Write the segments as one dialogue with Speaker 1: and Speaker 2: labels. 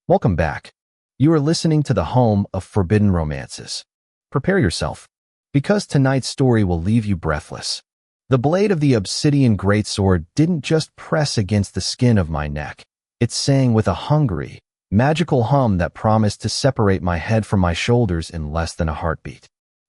Speaker 1: Welcome back. You are listening to the home of forbidden romances. Prepare yourself, because tonight's story will leave you breathless. The blade of the obsidian greatsword didn't just press against the skin of my neck. It sang with a hungry, magical hum that promised to separate my head from my shoulders in less than a heartbeat.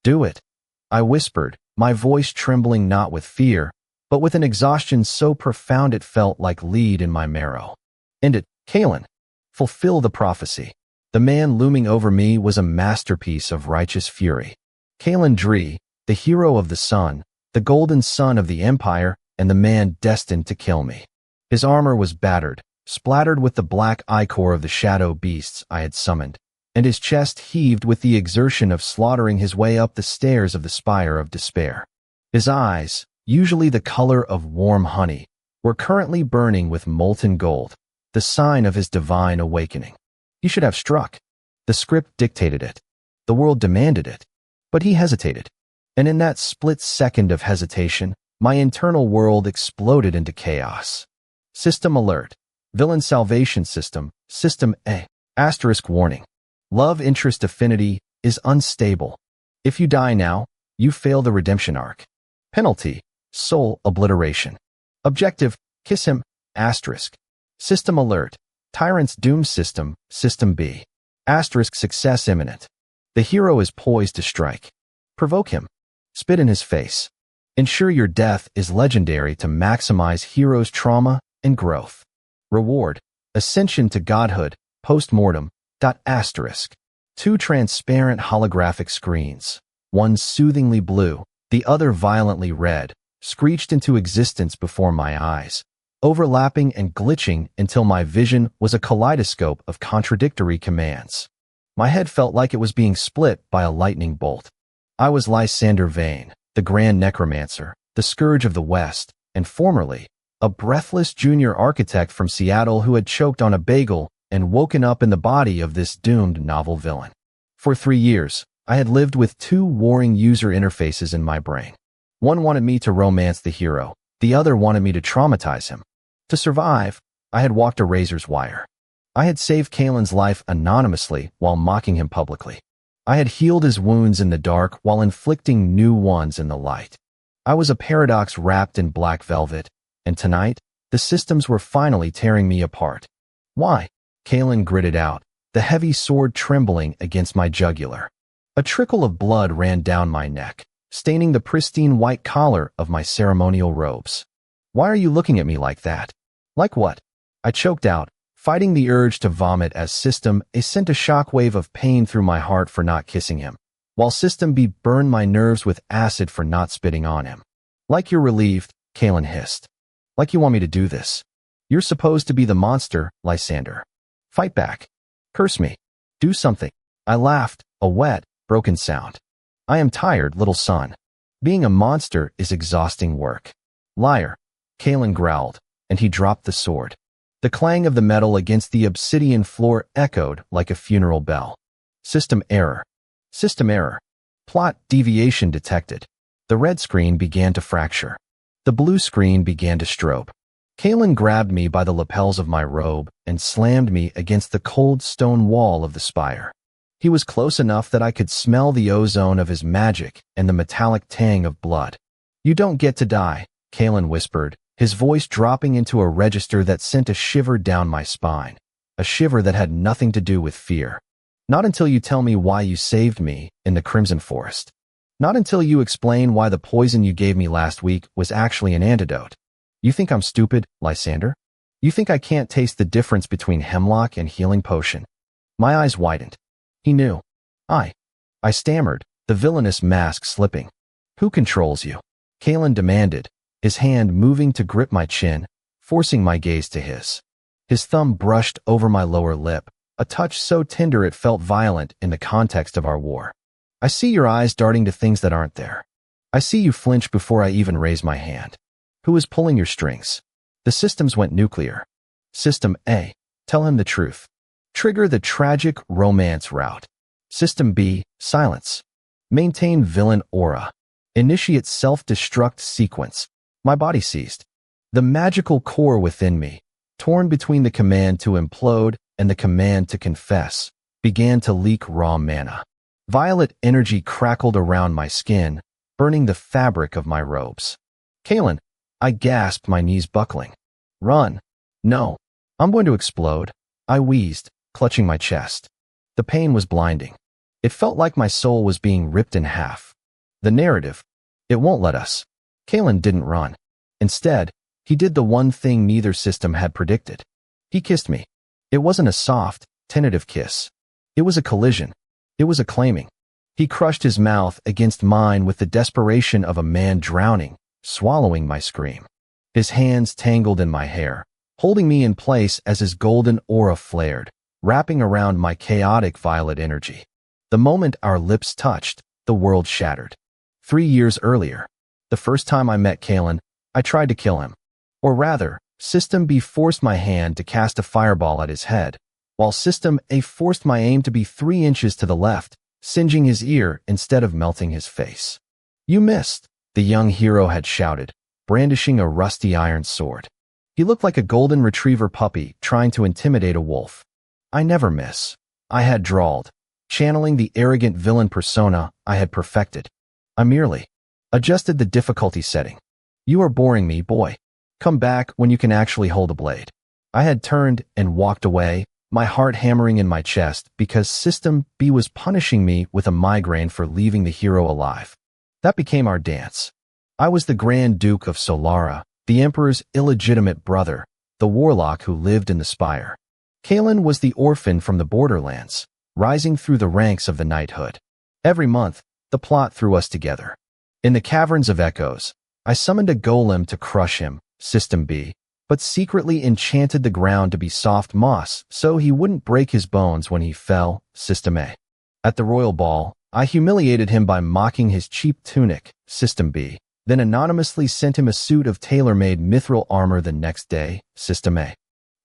Speaker 1: "Do it," I whispered, my voice trembling not with fear, but with an exhaustion so profound it felt like lead in my marrow. "End it, Kalen. Fulfill the prophecy." The man looming over me was a masterpiece of righteous fury. Kalen Dree, the hero of the sun, the golden sun of the empire, and the man destined to kill me. His armor was battered, splattered with the black ichor of the shadow beasts I had summoned, and his chest heaved with the exertion of slaughtering his way up the stairs of the spire of despair. His eyes, usually the color of warm honey, were currently burning with molten gold, the sign of his divine awakening. He should have struck. The script dictated it. The world demanded it. But he hesitated. And in that split second of hesitation, my internal world exploded into chaos. System alert. Villain salvation system. System A. Asterisk warning. Love interest affinity is unstable. If you die now, you fail the redemption arc. Penalty. Soul obliteration. Objective. Kiss him. Asterisk. System alert. Tyrant's doom system. System B. Asterisk success imminent. The hero is poised to strike. Provoke him. Spit in his face. Ensure your death is legendary to maximize hero's trauma and growth. Reward. Ascension to godhood. Post-mortem. Asterisk. 2 transparent holographic screens. One soothingly blue, the other violently red, screeched into existence before my eyes, overlapping and glitching until my vision was a kaleidoscope of contradictory commands. My head felt like it was being split by a lightning bolt. I was Lysander Vane, the Grand Necromancer, the Scourge of the West, and formerly, a breathless junior architect from Seattle who had choked on a bagel and woken up in the body of this doomed novel villain. For 3 years, I had lived with 2 warring user interfaces in my brain. One wanted me to romance the hero, the other wanted me to traumatize him. To survive, I had walked a razor's wire. I had saved Kalen's life anonymously while mocking him publicly. I had healed his wounds in the dark while inflicting new ones in the light. I was a paradox wrapped in black velvet, and tonight, the systems were finally tearing me apart. "Why?" Kalen gritted out, the heavy sword trembling against my jugular. A trickle of blood ran down my neck, staining the pristine white collar of my ceremonial robes. "Why are you looking at me like that?" "Like what?" I choked out, fighting the urge to vomit as System A sent a shockwave of pain through my heart for not kissing him, while System B burned my nerves with acid for not spitting on him. "Like you're relieved," Kalen hissed. "Like you want me to do this. You're supposed to be the monster, Lysander. Fight back. Curse me. Do something." I laughed, a wet, broken sound. "I am tired, little son. Being a monster is exhausting work." "Liar," Kalen growled, and he dropped the sword. The clang of the metal against the obsidian floor echoed like a funeral bell. System error. System error. Plot deviation detected. The red screen began to fracture. The blue screen began to strobe. Kalen grabbed me by the lapels of my robe and slammed me against the cold stone wall of the spire. He was close enough that I could smell the ozone of his magic and the metallic tang of blood. "You don't get to die," Kalen whispered, his voice dropping into a register that sent a shiver down my spine, a shiver that had nothing to do with fear. "Not until you tell me why you saved me in the Crimson Forest. Not until you explain why the poison you gave me last week was actually an antidote. You think I'm stupid, Lysander? You think I can't taste the difference between hemlock and healing potion?" My eyes widened. He knew. I stammered, the villainous mask slipping. "Who controls you?" Kalen demanded, his hand moving to grip my chin, forcing my gaze to his. His thumb brushed over my lower lip, a touch so tender it felt violent in the context of our war. "I see your eyes darting to things that aren't there. I see you flinch before I even raise my hand. Who is pulling your strings?" The systems went nuclear. System A, tell him the truth. Trigger the tragic romance route. System B, silence. Maintain villain aura. Initiate self-destruct sequence. My body seized. The magical core within me, torn between the command to implode and the command to confess began to leak raw mana. Violet energy crackled around my skin, burning the fabric of my robes. Kalen, I gasped, my knees buckling. Run. No. I'm going to explode. I wheezed, clutching my chest. The pain was blinding. It felt like my soul was being ripped in half. The narrative. It won't let us. Kalen didn't run. Instead, he did the one thing neither system had predicted. He kissed me. It wasn't a soft, tentative kiss. It was a collision. It was a claiming. He crushed his mouth against mine with the desperation of a man drowning, swallowing my scream. His hands tangled in my hair, holding me in place as his golden aura flared, wrapping around my chaotic violet energy. The moment our lips touched, the world shattered. 3 years earlier, the first time I met Kalen, I tried to kill him. Or rather, System B forced my hand to cast a fireball at his head, while System A forced my aim to be 3 inches to the left, singeing his ear instead of melting his face. You missed, the young hero had shouted, brandishing a rusty iron sword. He looked like a golden retriever puppy trying to intimidate a wolf. I never miss, I had drawled, channeling the arrogant villain persona I had perfected. I merely adjusted the difficulty setting. You are boring me, boy. Come back when you can actually hold a blade. I had turned and walked away, my heart hammering in my chest because System B was punishing me with a migraine for leaving the hero alive. That became our dance. I was the Grand Duke of Solara, the Emperor's illegitimate brother, the warlock who lived in the spire. Kalen was the orphan from the borderlands, rising through the ranks of the knighthood. Every month, the plot threw us together. In the Caverns of Echoes, I summoned a golem to crush him, System B, but secretly enchanted the ground to be soft moss so he wouldn't break his bones when he fell, System A. At the royal ball, I humiliated him by mocking his cheap tunic, System B, then anonymously sent him a suit of tailor-made mithril armor the next day, System A.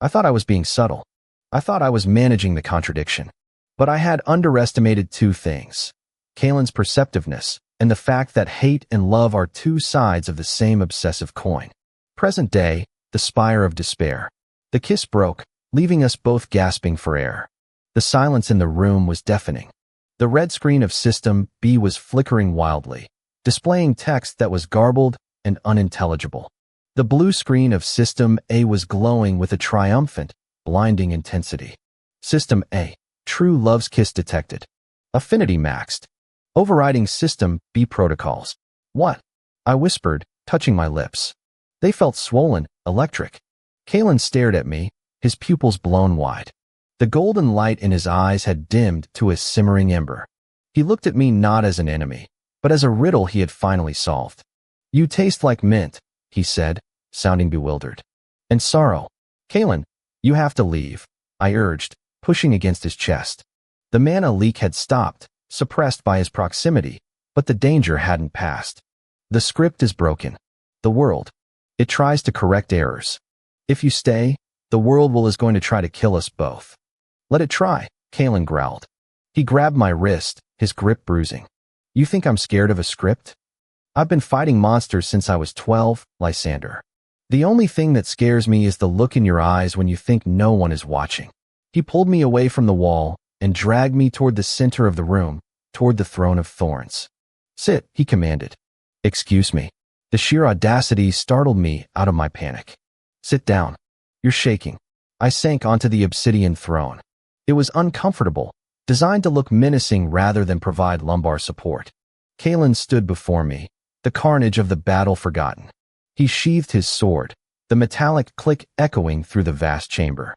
Speaker 1: I thought I was being subtle. I thought I was managing the contradiction. But I had underestimated 2 things: Kalen's perceptiveness and the fact that hate and love are 2 sides of the same obsessive coin. Present day, the spire of despair. The kiss broke, leaving us both gasping for air. The silence in the room was deafening. The red screen of System B was flickering wildly, displaying text that was garbled and unintelligible. The blue screen of System A was glowing with a triumphant, blinding intensity. System A, true love's kiss detected. Affinity maxed. Overriding System B protocols. What? I whispered, touching my lips. They felt swollen, electric. Kalen stared at me, his pupils blown wide. The golden light in his eyes had dimmed to a simmering ember. He looked at me not as an enemy, but as a riddle he had finally solved. You taste like mint, he said, sounding bewildered. And sorrow. Kalen, you have to leave, I urged, pushing against his chest. The mana leak had stopped, suppressed by his proximity, but the danger hadn't passed. The script is broken. The world. It tries to correct errors. If you stay, the world is going to try to kill us both. Let it try, Kalen growled. He grabbed my wrist, his grip bruising. You think I'm scared of a script? I've been fighting monsters since I was 12, Lysander. The only thing that scares me is the look in your eyes when you think no one is watching. He pulled me away from the wall and dragged me toward the center of the room, toward the throne of thorns. Sit, he commanded. Excuse me. The sheer audacity startled me out of my panic. Sit down. You're shaking. I sank onto the obsidian throne. It was uncomfortable, designed to look menacing rather than provide lumbar support. Kalen stood before me, the carnage of the battle forgotten. He sheathed his sword, the metallic click echoing through the vast chamber.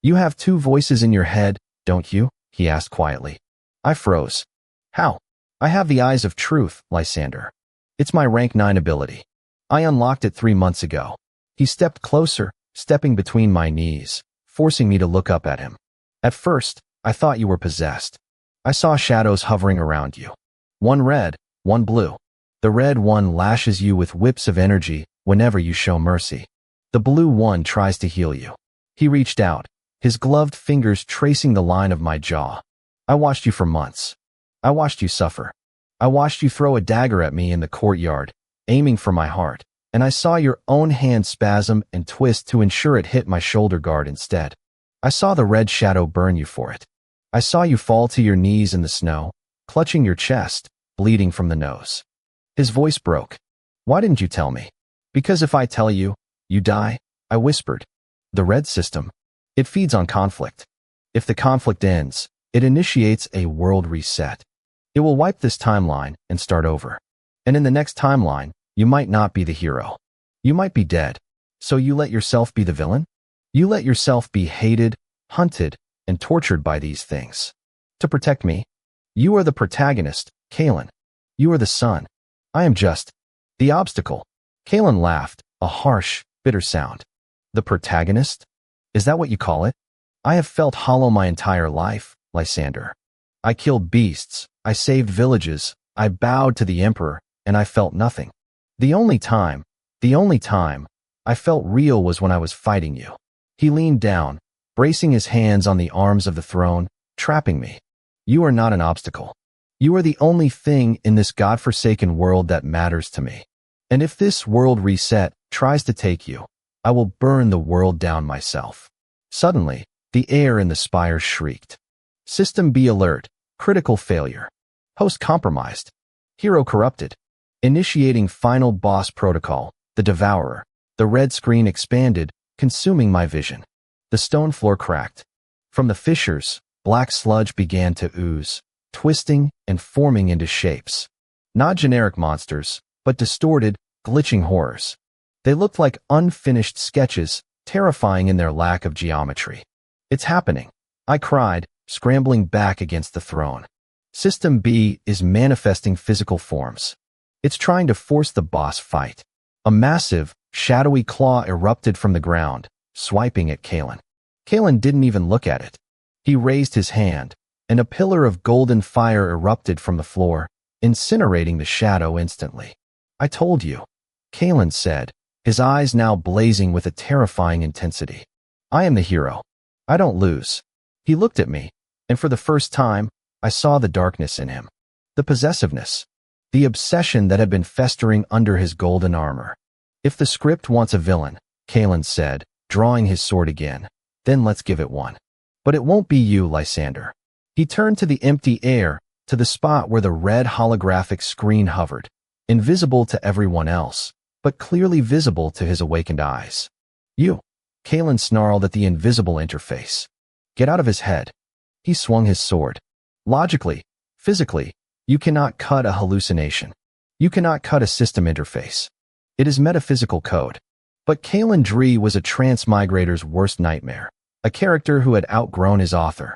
Speaker 1: You have 2 voices in your head, don't you? He asked quietly. I froze. How? I have the eyes of truth, Lysander. It's my rank 9 ability. I unlocked it 3 months ago. He stepped closer, stepping between my knees, forcing me to look up at him. At first, I thought you were possessed. I saw shadows hovering around you. One red, one blue. The red one lashes you with whips of energy whenever you show mercy. The blue one tries to heal you. He reached out, his gloved fingers tracing the line of my jaw. I watched you for months. I watched you suffer. I watched you throw a dagger at me in the courtyard, aiming for my heart, and I saw your own hand spasm and twist to ensure it hit my shoulder guard instead. I saw the red shadow burn you for it. I saw you fall to your knees in the snow, clutching your chest, bleeding from the nose. His voice broke. Why didn't you tell me? Because if I tell you, you die, I whispered. The red system. It feeds on conflict. If the conflict ends, it initiates a world reset. It will wipe this timeline and start over. And in the next timeline, you might not be the hero. You might be dead. So you let yourself be the villain? You let yourself be hated, hunted, and tortured by these things. To protect me, you are the protagonist, Kalen. You are the sun. I am just the obstacle. Kalen laughed, a harsh, bitter sound. The protagonist? Is that what you call it? I have felt hollow my entire life, Lysander. I killed beasts, I saved villages, I bowed to the emperor, and I felt nothing. The only time I felt real was when I was fighting you. He leaned down, bracing his hands on the arms of the throne, trapping me. You are not an obstacle. You are the only thing in this godforsaken world that matters to me. And if this world reset tries to take you, I will burn the world down myself. Suddenly, the air in the spire shrieked. System B alert, critical failure. Host compromised. Hero corrupted. Initiating final boss protocol, the Devourer. The red screen expanded, consuming my vision. The stone floor cracked. From the fissures, black sludge began to ooze, twisting and forming into shapes. Not generic monsters, but distorted, glitching horrors. They looked like unfinished sketches, terrifying in their lack of geometry. It's happening, I cried, scrambling back against the throne. System B is manifesting physical forms. It's trying to force the boss fight. A massive, shadowy claw erupted from the ground, swiping at Kalen. Kalen didn't even look at it. He raised his hand, and a pillar of golden fire erupted from the floor, incinerating the shadow instantly. I told you, Kalen said, his eyes now blazing with a terrifying intensity. I am the hero. I don't lose. He looked at me, and for the first time, I saw the darkness in him. The possessiveness. The obsession that had been festering under his golden armor. If the script wants a villain, Kalen said, drawing his sword again, then let's give it one. But it won't be you, Lysander. He turned to the empty air, to the spot where the red holographic screen hovered, invisible to everyone else, but clearly visible to his awakened eyes. You. Kalen snarled at the invisible interface. Get out of his head. He swung his sword. Logically, physically, you cannot cut a hallucination. You cannot cut a system interface. It is metaphysical code. But Kalen Dree was a transmigrator's worst nightmare, a character who had outgrown his author.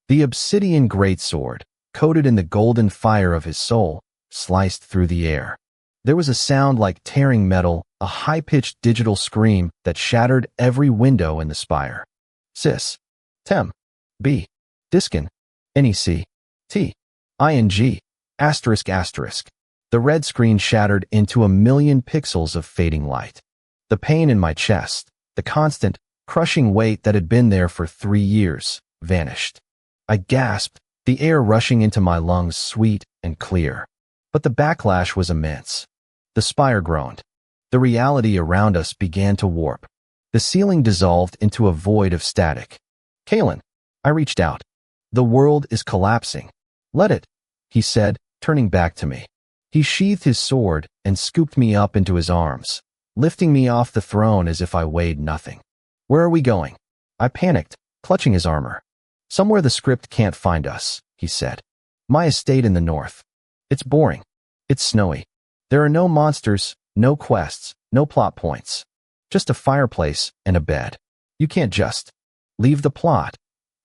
Speaker 1: The obsidian greatsword, coated in the golden fire of his soul, sliced through the air. There was a sound like tearing metal, a high-pitched digital scream that shattered every window in the spire. Sys. Tem. B. Diskin. NEC. T. ING. Asterisk asterisk. The red screen shattered into 1,000,000 pixels of fading light. The pain in my chest, the constant, crushing weight that had been there for 3 years, vanished. I gasped, the air rushing into my lungs sweet and clear. But the backlash was immense. The spire groaned. The reality around us began to warp. The ceiling dissolved into a void of static. Kalen. I reached out. The world is collapsing. Let it, he said, turning back to me. He sheathed his sword and scooped me up into his arms, lifting me off the throne as if I weighed nothing. Where are we going? I panicked, clutching his armor. Somewhere the script can't find us, he said. My estate in the north. It's boring. It's snowy. There are no monsters, no quests, no plot points. Just a fireplace and a bed. You can't just leave the plot,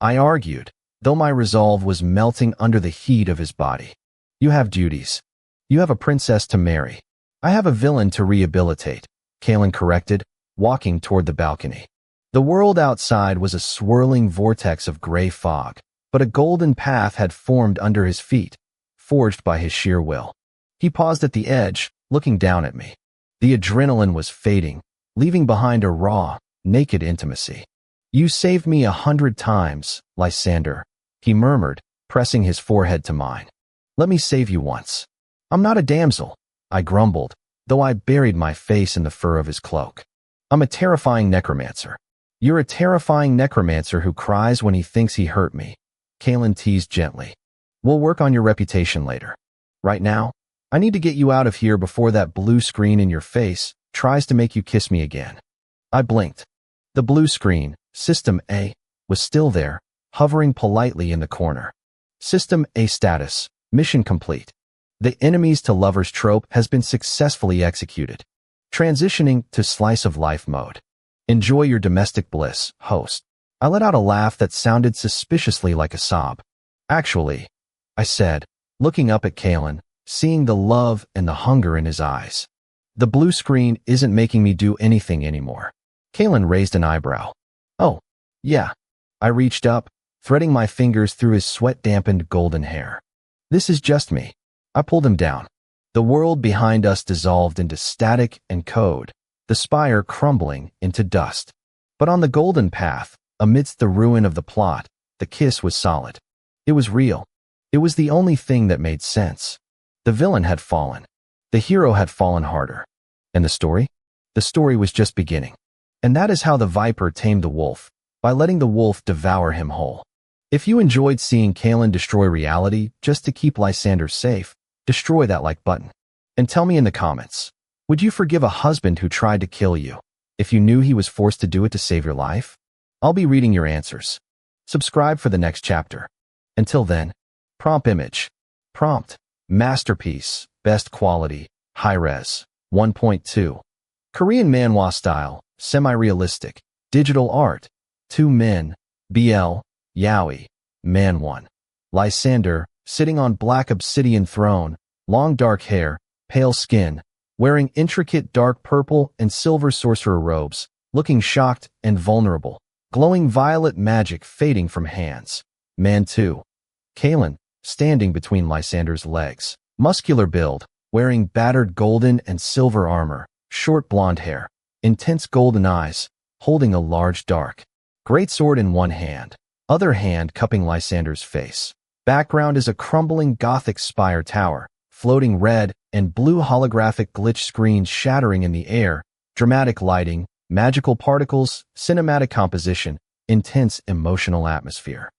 Speaker 1: I argued, though my resolve was melting under the heat of his body. You have duties. You have a princess to marry. I have a villain to rehabilitate, Kalen corrected, walking toward the balcony. The world outside was a swirling vortex of gray fog, but a golden path had formed under his feet, forged by his sheer will. He paused at the edge, looking down at me. The adrenaline was fading, leaving behind a raw, naked intimacy. You saved me 100 times, Lysander, he murmured, pressing his forehead to mine. Let me save you once. I'm not a damsel, I grumbled, though I buried my face in the fur of his cloak. I'm a terrifying necromancer. You're a terrifying necromancer who cries when he thinks he hurt me, Kalen teased gently. We'll work on your reputation later. Right now, I need to get you out of here before that blue screen in your face tries to make you kiss me again. I blinked. The blue screen, System A, was still there, hovering politely in the corner. System A status, mission complete. The enemies to lovers trope has been successfully executed. Transitioning to slice of life mode. Enjoy your domestic bliss, host. I let out a laugh that sounded suspiciously like a sob. Actually, I said, looking up at Kalen, seeing the love and the hunger in his eyes. The blue screen isn't making me do anything anymore. Kalen raised an eyebrow. Oh, yeah. I reached up, threading my fingers through his sweat-dampened golden hair. This is just me. I pulled him down. The world behind us dissolved into static and code, the spire crumbling into dust. But on the golden path, amidst the ruin of the plot, the kiss was solid. It was real. It was the only thing that made sense. The villain had fallen. The hero had fallen harder. And the story? The story was just beginning. And that is how the viper tamed the wolf, by letting the wolf devour him whole. If you enjoyed seeing Kalen destroy reality just to keep Lysander safe, destroy that like button. And tell me in the comments, would you forgive a husband who tried to kill you if you knew he was forced to do it to save your life? I'll be reading your answers. Subscribe for the next chapter. Until then, prompt image. Prompt, masterpiece, best quality, high-res, 1.2. Korean manhwa style, semi-realistic, digital art. 2 men, BL, Yaoi, man 1. Lysander, sitting on black obsidian throne, long dark hair, pale skin, wearing intricate dark purple and silver sorcerer robes, looking shocked and vulnerable, glowing violet magic fading from hands. Man 2. Kalen, standing between Lysander's legs, muscular build, wearing battered golden and silver armor, short blonde hair, intense golden eyes, holding a large dark greatsword in one hand, other hand cupping Lysander's face. Background is a crumbling Gothic spire tower, floating red and blue holographic glitch screens shattering in the air, dramatic lighting, magical particles, cinematic composition, intense emotional atmosphere.